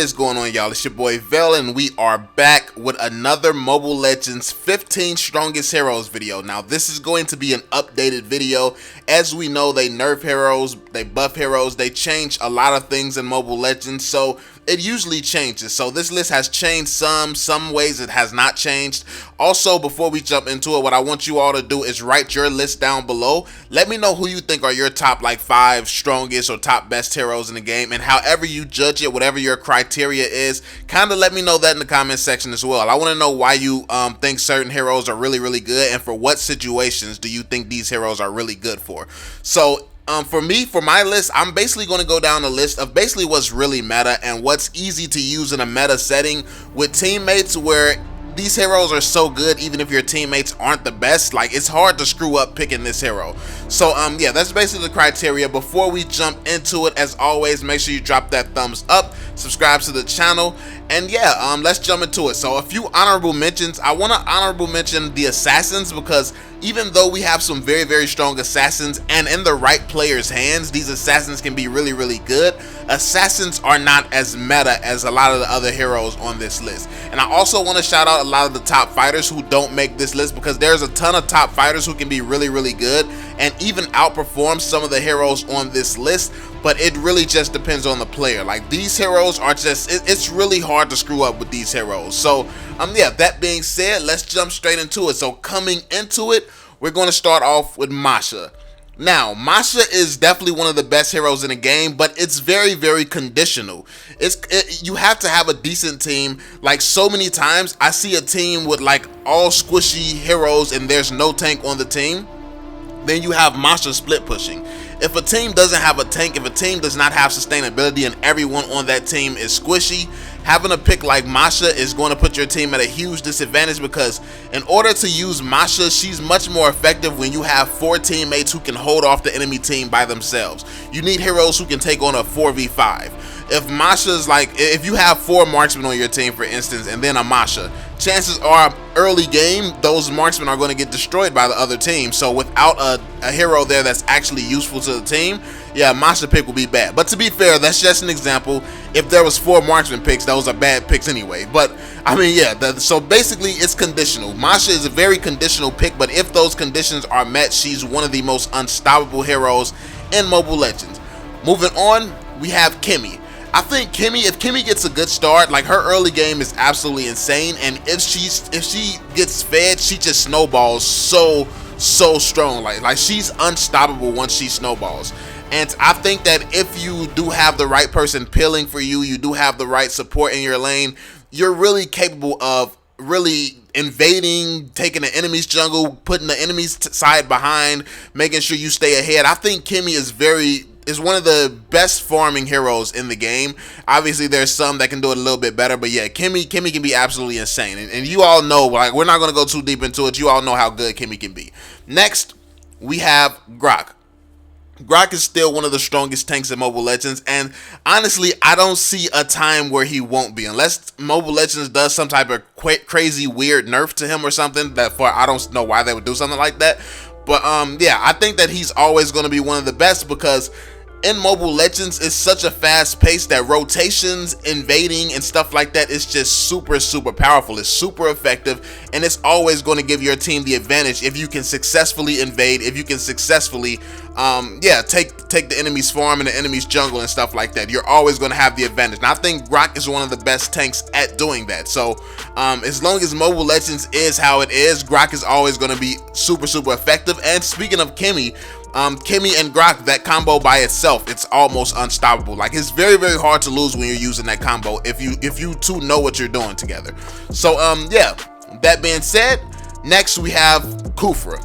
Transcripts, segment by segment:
is going on, y'all? It's your boy VeLL, and we are back with another Mobile Legends 15 Strongest Heroes video. Now, this is going to be an updated video. As we know, they nerf heroes, they buff heroes, they change a lot of things in Mobile Legends, so it usually changes. So this list has changed some ways it has not changed. Also, before we jump into it, what I want you all to do is write your list down below. Let me know who you think are your top like 5 strongest or top best heroes in the game, and however you judge it, whatever your criteria is, kind of let me know that in the comment section as well. I want to know why you think certain heroes are really good, and for what situations do you think these heroes are really good for. So for me, for my list, I'm basically going to go down a list of basically what's really meta and what's easy to use in a meta setting with teammates, where these heroes are so good even if your teammates aren't the best. Like, it's hard to screw up picking this hero. So yeah, that's basically the criteria. Before we jump into it, as always, make sure you drop that thumbs up, subscribe to the channel, and yeah, let's jump into it. So a few honorable mentions. I want to honorable mention the assassins, because even though we have some very strong assassins, and in the right player's hands, these assassins can be really good, assassins are not as meta as a lot of the other heroes on this list. And I also want to shout out a lot of the top fighters who don't make this list, because there's a ton of top fighters who can be really good and even outperform some of the heroes on this list, but it really just depends on the player. Like, these heroes are just, it's really hard to screw up with these heroes. So yeah, that being said, let's jump straight into it. So coming into it, we're going to start off with Masha. Now, Masha is definitely one of the best heroes in the game, but it's very conditional. You have to have a decent team. Like, so many times I see a team with like all squishy heroes and there's no tank on the team. Then you have Masha split pushing. If a team doesn't have a tank, if a team does not have sustainability and everyone on that team is squishy, having a pick like Masha is going to put your team at a huge disadvantage, because in order to use Masha, she's much more effective when you have 4 teammates who can hold off the enemy team by themselves. You need heroes who can take on a 4v5. If Masha's like, if you have 4 marksmen on your team, for instance, and then a Masha, chances are early game those marksmen are going to get destroyed by the other team. So without a hero there that's actually useful to the team, yeah, Masha pick will be bad. But to be fair, that's just an example. If there was 4 marksman picks, those are bad picks anyway. But I mean, yeah, so basically it's conditional. Masha is a very conditional pick, but if those conditions are met, she's one of the most unstoppable heroes in Mobile Legends. Moving on, we have Kimmy. I think if Kimmy gets a good start, like, her early game is absolutely insane, and if she gets fed, she just snowballs so strong. Like she's unstoppable once she snowballs. And I think that if you do have the right person peeling for you, you do have the right support in your lane, you're really capable of really invading, taking the enemy's jungle, putting the enemy's side behind, making sure you stay ahead. I think Kimmy is one of the best farming heroes in the game. Obviously there's some that can do it a little bit better, but yeah, Kimmy can be absolutely insane, and you all know, like, we're not going to go too deep into it. You all know how good Kimmy can be. Next, we have Grok. Grok is still one of the strongest tanks in Mobile Legends, and honestly, I don't see a time where he won't be, unless Mobile Legends does some type of crazy weird nerf to him or something, I don't know why they would do something like that. But yeah, I think that he's always going to be one of the best, because in Mobile Legends, it's such a fast pace that rotations, invading, and stuff like that is just super powerful. It's super effective, and it's always going to give your team the advantage if you can successfully invade, if you can successfully yeah, take the enemy's farm and the enemy's jungle and stuff like that. You're always going to have the advantage, and I think Grok is one of the best tanks at doing that. So as long as Mobile Legends is how it is, Grok is always going to be super effective. And speaking of Kimmy, Kimmy and Grok, that combo by itself, it's almost unstoppable. Like, it's very hard to lose when you're using that combo if you two know what you're doing together. So yeah, that being said, next we have Kufra.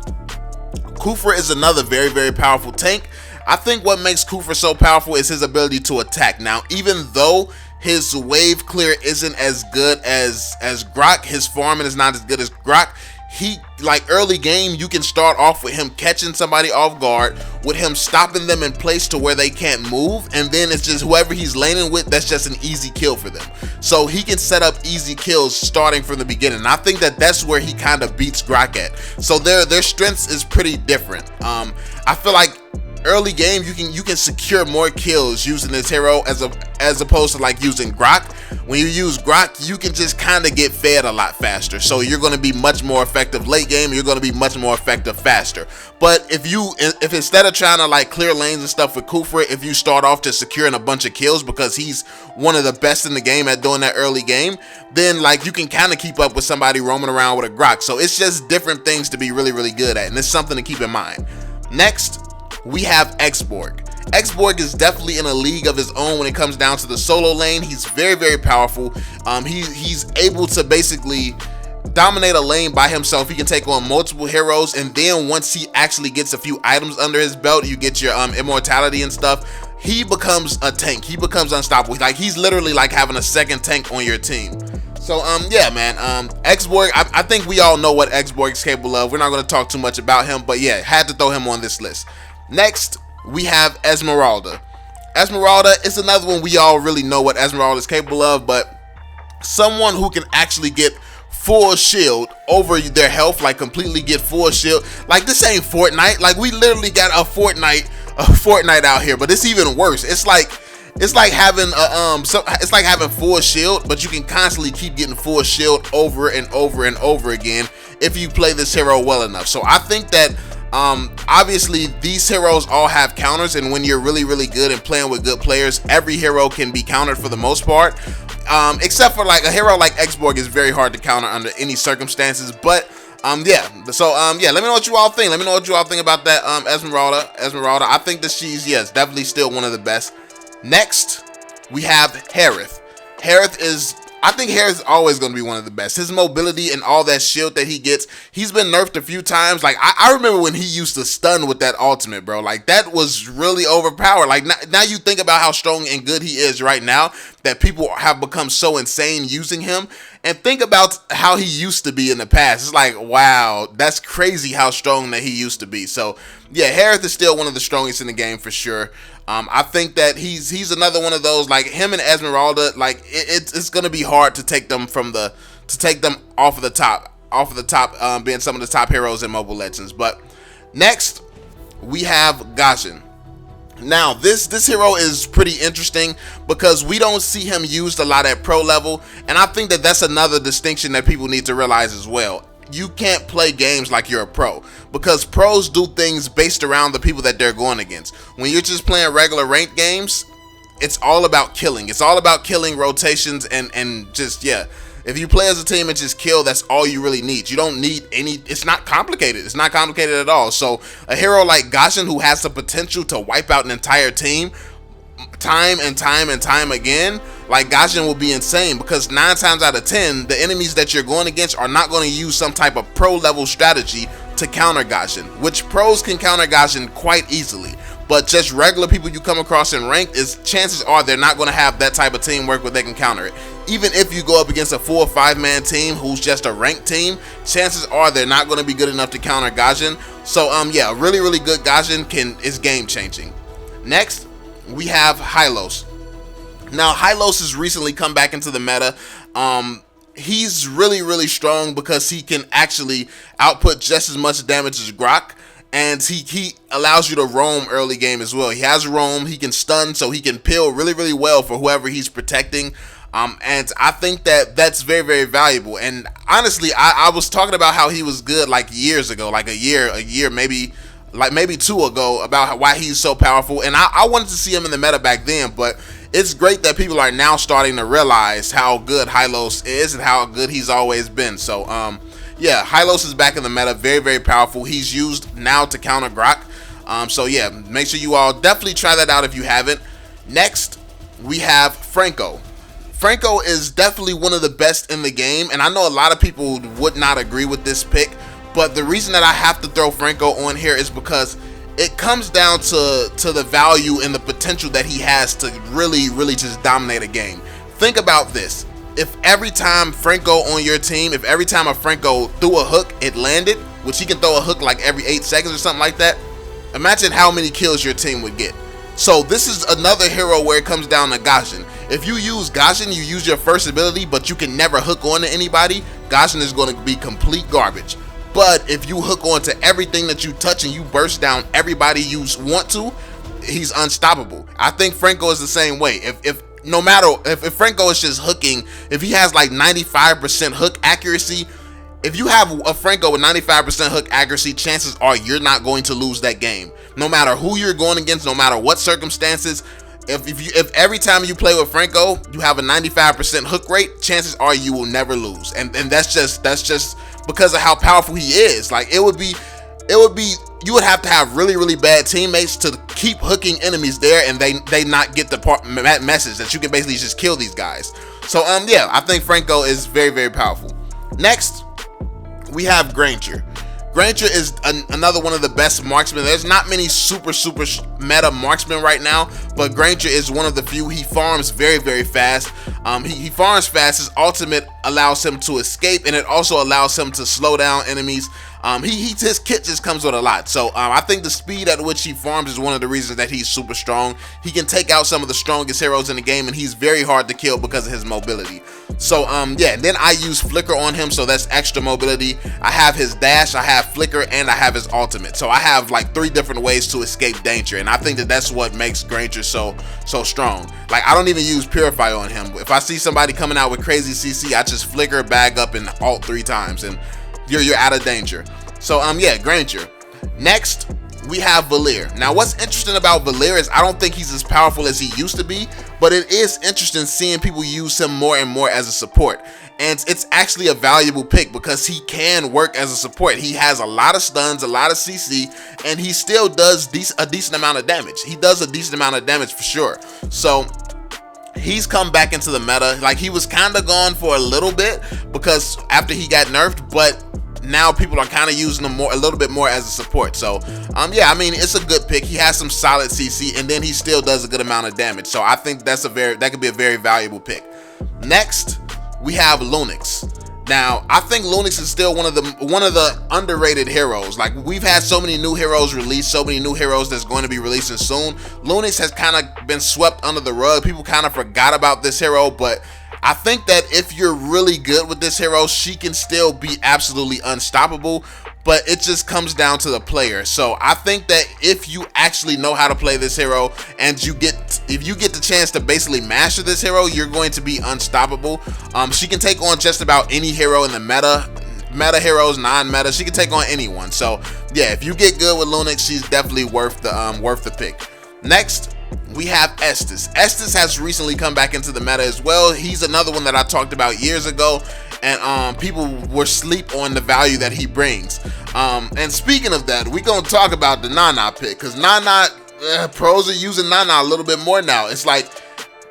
Kufra is another very powerful tank. I think what makes Kufra so powerful is his ability to attack. Now, even though his wave clear isn't as good as Grok, his farming is not as good as Grok, he, like, early game, you can start off with him catching somebody off guard, with him stopping them in place to where they can't move, and then it's just whoever he's laning with, that's just an easy kill for them. So he can set up easy kills starting from the beginning, and I think that that's where he kind of beats Grok at. So their strengths is pretty different. I feel like early game you can secure more kills using this hero as opposed to like using Grok. When you use Grok, you can just kind of get fed a lot faster, so you're going to be much more effective late game. You're going to be much more effective faster. But if instead of trying to like clear lanes and stuff with Kufra, if you start off just securing a bunch of kills because he's one of the best in the game at doing that early game, then like you can kind of keep up with somebody roaming around with a Grok. So it's just different things to be really good at, and it's something to keep in mind. Next, we have Xborg. Xborg is definitely in a league of his own when it comes down to the solo lane. He's very powerful. He's able to basically dominate a lane by himself. He can take on multiple heroes, and then once he actually gets a few items under his belt, you get your immortality and stuff, he becomes a tank. He becomes unstoppable. Like, he's literally like having a second tank on your team. So yeah, man, Xborg, I think we all know what Xborg is capable of. We're not going to talk too much about him, but yeah, had to throw him on this list. Next, we have Esmeralda. Esmeralda is another one. We all really know what Esmeralda is capable of, but someone who can actually get full shield over their health, like completely get full shield. Like, this ain't Fortnite. Like, we literally got a Fortnite out here, but it's even worse. It's like having it's like having full shield, but you can constantly keep getting full shield over and over again if you play this hero well enough. So I think that obviously these heroes all have counters, and when you're really good and playing with good players, every hero can be countered for the most part, except for like a hero like Xborg is very hard to counter under any circumstances. But yeah, so yeah, let me know what you all think. Let me know what you all think about that Esmeralda. I think that she's, yes, definitely still one of the best. Next, we have Harith. I think Harith is always going to be one of the best. His mobility and all that shield that he gets, he's been nerfed a few times. Like, I remember when he used to stun with that ultimate, bro. Like, that was really overpowered. Like, now you think about how strong and good he is right now, that people have become so insane using him. And think about how he used to be in the past. It's like, wow, that's crazy how strong that he used to be. So, yeah, Harith is still one of the strongest in the game for sure. I think that he's another one of those, like him and Esmeralda, like it's gonna be hard to take them off of the top, being some of the top heroes in Mobile Legends. But next, we have Gashin. Now, this hero is pretty interesting because we don't see him used a lot at pro level, and I think that that's another distinction that people need to realize as well. You can't play games like you're a pro, because pros do things based around the people that they're going against. When you're just playing regular ranked games, it's all about killing. It's all about killing, rotations, and just, yeah. If you play as a team and just kill, that's all you really need. You don't need it's not complicated. It's not complicated at all. So a hero like Gashin, who has the potential to wipe out an entire team time and time again, like, Gashin will be insane, because 9 times out of 10, the enemies that you're going against are not going to use some type of pro level strategy to counter Gashin, which pros can counter Gashin quite easily. But just regular people you come across in ranked, chances are they're not going to have that type of teamwork where they can counter it. Even if you go up against a 4 or 5 man team who's just a ranked team, chances are they're not going to be good enough to counter Gashin. So yeah, really good Gashin is game changing. Next, we have Hylos. Now, Hylos has recently come back into the meta. He's really strong because he can actually output just as much damage as Grok, and he allows you to roam early game as well. He has roam, he can stun, so he can peel really well for whoever he's protecting. And I think that that's very valuable. And honestly, I was talking about how he was good like years ago, like a year maybe 2 ago, about why he's so powerful, and I wanted to see him in the meta back then. But it's great that people are now starting to realize how good Hylos is and how good he's always been. So yeah, Hylos is back in the meta, very powerful. He's used now to counter Grok. So yeah, make sure you all definitely try that out if you haven't. Next, we have Franco. Franco is definitely one of the best in the game, and I know a lot of people would not agree with this pick, but the reason that I have to throw Franco on here is because it comes down to the value and the potential that he has to really just dominate a game. Think about this. If every time Franco on your team, if every time a Franco threw a hook, it landed, which he can throw a hook like every 8 seconds or something like that, imagine how many kills your team would get. So this is another hero where it comes down to Gashin. If you use Gashin, you use your first ability, but you can never hook on to anybody, Gashin is going to be complete garbage. but if you hook onto everything that you touch and you burst down everybody you want to, he's unstoppable. I think Franco is the same way. If Franco is just hooking, if he has like 95% hook accuracy, if you have a Franco with 95% hook accuracy, chances are you're not going to lose that game. No matter who you're going against, no matter what circumstances, if every time you play with Franco you have a 95% hook rate, chances are you will never lose. And that's just because of how powerful he is. Like it would be you would have to have really bad teammates to keep hooking enemies there, and they not get the message that you can basically just kill these guys. So yeah, I think Franco is very powerful. Next, we have Granger. Granger is another one of the best marksmen. There's not many super meta marksmen right now, but Granger is one of the few. He farms very fast. He farms fast. His ultimate allows him to escape, and it also allows him to slow down enemies. His kit just comes with a lot. So I think the speed at which he farms is one of the reasons that he's super strong. He can take out some of the strongest heroes in the game, and he's very hard to kill because of his mobility. So yeah, then I use Flicker on him, so that's extra mobility. I have his dash, I have Flicker, and I have his ultimate. So I have like 3 different ways to escape danger, and I think that that's what makes Granger so strong. Like I don't even use Purify on him. If I see somebody coming out with crazy CC, I just Flicker, bag up, and ult 3 times, and you're out of danger. So yeah, Granger. Next, we have VeLL. Now what's interesting about VeLL is I don't think he's as powerful as he used to be, but it is interesting seeing people use him more and more as a support. And it's actually a valuable pick because he can work as a support. He has a lot of stuns, a lot of CC, and he still does a decent amount of damage. He does a decent amount of damage for sure. So he's come back into the meta. Like he was kind of gone for a little bit because after he got nerfed, but now people are kind of using him a little bit more as a support. So yeah, I mean it's a good pick. He has some solid CC, and then he still does a good amount of damage. So I think that could be a very valuable pick. Next, we have Lunix. Now I think Lunix is still one of the underrated heroes. Like we've had so many new heroes released, so many new heroes that's going to be releasing soon. Lunix has kind of been swept under the rug. People kind of forgot about this hero, but I think that if you're really good with this hero, she can still be absolutely unstoppable, but it just comes down to the player. So I think that if you actually know how to play this hero and if you get the chance to basically master this hero, you're going to be unstoppable. She can take on just about any hero in the meta heroes, non-meta. She can take on anyone. So yeah, if you get good with Lunix, she's definitely worth the pick. Next, we have Estus. Estus has recently come back into the meta as well. He's another one that I talked about years ago, and people were asleep on the value that he brings. And speaking of that, we're gonna talk about the Nana pick, because Nana pros are using Nana a little bit more now. It's like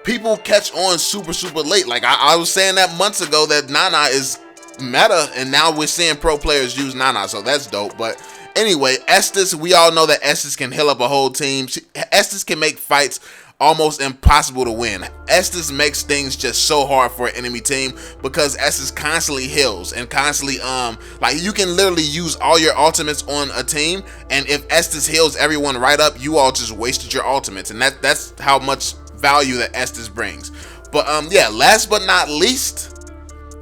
people catch on super late. Like I was saying that months ago that Nana is meta, and now we're seeing pro players use Nana, so that's dope. But anyway, Estus, we all know that Estus can heal up a whole team. Estus can make fights almost impossible to win. Estus makes things just so hard for an enemy team because Estus constantly heals and constantly like you can literally use all your ultimates on a team, and if Estus heals everyone right up, you all just wasted your ultimates, and that's how much value that Estus brings. But yeah, last but not least,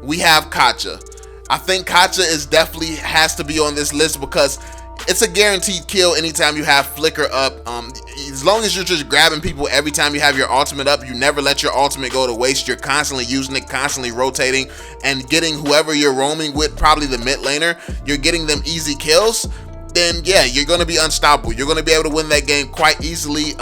we have Kacha. I think Kacha is definitely has to be on this list because it's a guaranteed kill anytime you have Flicker up. As long as you're just grabbing people every time you have your ultimate up, you never let your ultimate go to waste. You're constantly using it, constantly rotating, and getting whoever you're roaming with, probably the mid laner, you're getting them easy kills, then yeah, you're going to be unstoppable. You're going to be able to win that game quite easily.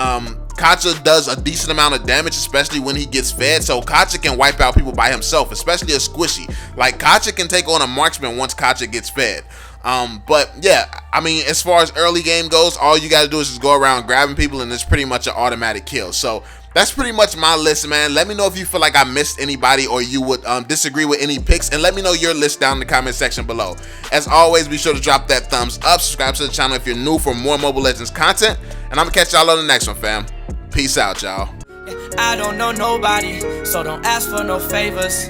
Kacha does a decent amount of damage, especially when he gets fed. So Kacha can wipe out people by himself, especially a squishy. Like Kacha can take on a marksman once Kacha gets fed. But yeah, I mean, as far as early game goes, all you got to do is just go around grabbing people, and it's pretty much an automatic kill. So that's pretty much my list, man. Let me know if you feel like I missed anybody or you would disagree with any picks, and let me know your list down in the comment section below. As always, be sure to drop that thumbs up, subscribe to the channel if you're new for more Mobile Legends content, and I'm gonna catch y'all on the next one, fam. Peace out, y'all. I don't know nobody, so don't ask for no favors.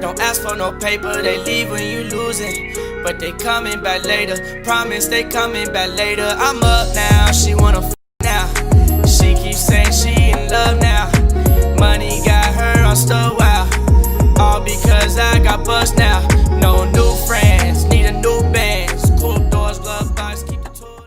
Don't ask for no paper, they leave when you losing, but they coming back later. Promise they coming back later. I'm up now, she wanna f now. She keeps saying she in love now. Money got her on still wow. All because I got bust now. No